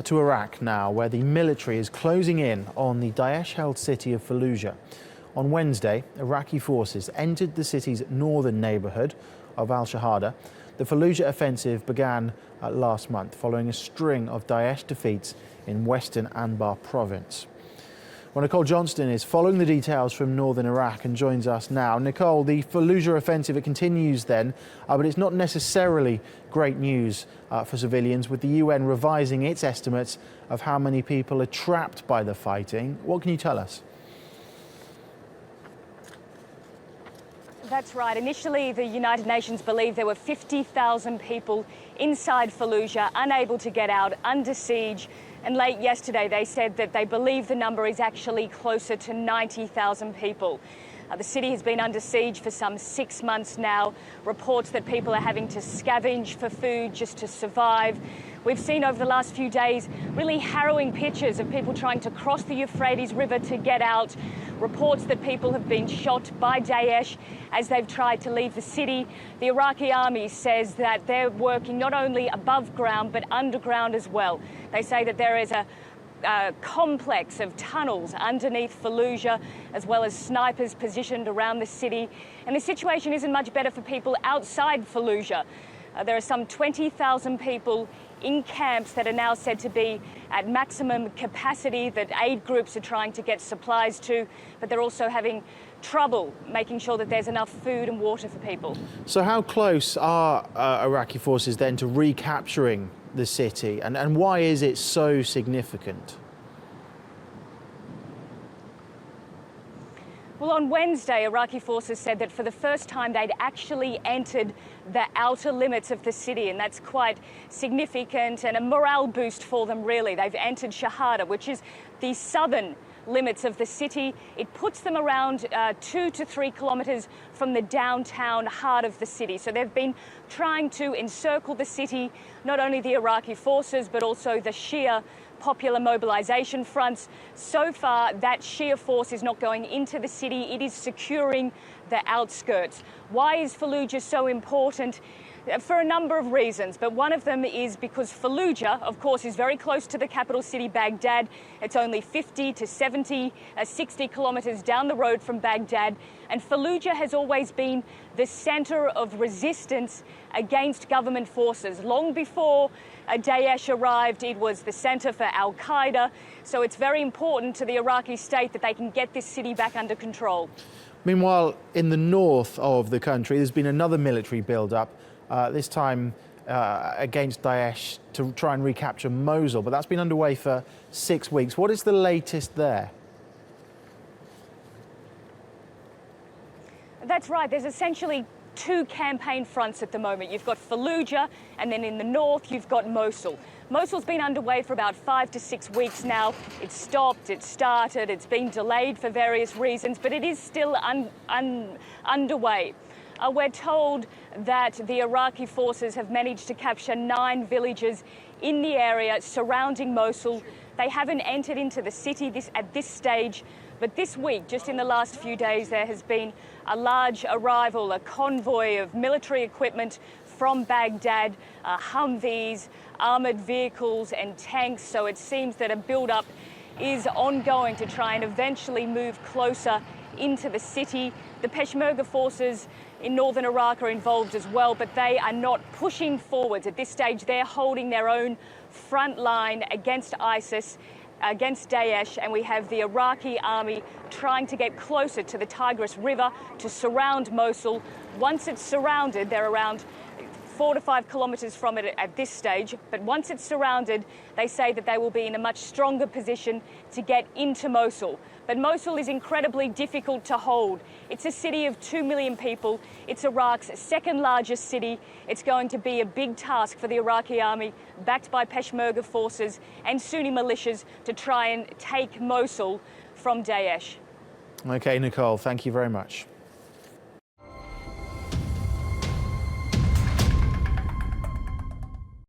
To Iraq now, where the military is closing in on the Daesh-held city of Fallujah. On Wednesday, Iraqi forces entered the city's northern neighbourhood of al-Shahada. The Fallujah offensive began last month following a string of Daesh defeats in western Anbar province. Well, Nicole Johnston is following the details from northern Iraq and joins us now. Nicole, the Fallujah offensive, it continues then, but it's not necessarily great news for civilians, with the UN revising its estimates of how many people are trapped by the fighting. What can you tell us? That's right. Initially, the United Nations believed there were 50,000 people inside Fallujah, unable to get out, under siege. And late yesterday, they said that they believe the number is actually closer to 90,000 people. The city has been under siege for some 6 months now. Reports that people are having to scavenge for food just to survive. We've seen over the last few days really harrowing pictures of people trying to cross the Euphrates River to get out. Reports that people have been shot by Daesh as they've tried to leave the city. The Iraqi army says that they're working not only above ground but underground as well. They say that there is a complex of tunnels underneath Fallujah, as well as snipers positioned around the city. And the situation isn't much better for people outside Fallujah. There are some 20,000 people in camps that are now said to be at maximum capacity that aid groups are trying to get supplies to, but they're also having trouble making sure that there's enough food and water for people. So how close are Iraqi forces then to recapturing the city, and why is it so significant? Well, on Wednesday, Iraqi forces said that for the first time they'd actually entered the outer limits of the city, and that's quite significant and a morale boost for them, really. They've entered Shahada, which is the southern limits of the city. It puts them around 2 to 3 kilometres from the downtown heart of the city. So they've been trying to encircle the city, not only the Iraqi forces, but also the Shia Popular Mobilisation fronts. So far, that Shia force is not going into the city. It is securing the outskirts. Why is Fallujah so important? For a number of reasons, but one of them is because Fallujah, of course, is very close to the capital city, Baghdad. It's only 50 to 60 kilometres down the road from Baghdad. And Fallujah has always been the centre of resistance against government forces. Long before Daesh arrived, it was the centre for al-Qaeda. So it's very important to the Iraqi state that they can get this city back under control. Meanwhile, in the north of the country, there's been another military build-up. This time against Daesh to try and recapture Mosul, but that's been underway for 6 weeks. What is the latest there? That's right. There's essentially 2 campaign fronts at the moment. You've got Fallujah, and then in the north, you've got Mosul. Mosul's been underway for about 5 to 6 weeks now. It's stopped, it's started, it's been delayed for various reasons, but it is still underway. We're told that the Iraqi forces have managed to capture 9 villages in the area surrounding Mosul. They haven't entered into the city at this stage, but this week, just in the last few days, there has been a large arrival, a convoy of military equipment from Baghdad, Humvees, armoured vehicles and tanks. So it seems that a build-up is ongoing to try and eventually move closer into the city. The Peshmerga forces in northern Iraq are involved as well, but they are not pushing forwards. At this stage, they're holding their own front line against ISIS, against Daesh, and we have the Iraqi army trying to get closer to the Tigris River to surround Mosul. Once it's surrounded, they're around 4 to 5 kilometres from it at this stage, but once it's surrounded, they say that they will be in a much stronger position to get into Mosul. But Mosul is incredibly difficult to hold. It's a city of 2 million people. It's Iraq's second largest city. It's going to be a big task for the Iraqi army, backed by Peshmerga forces and Sunni militias, to try and take Mosul from Daesh. OK, Nicole, thank you very much.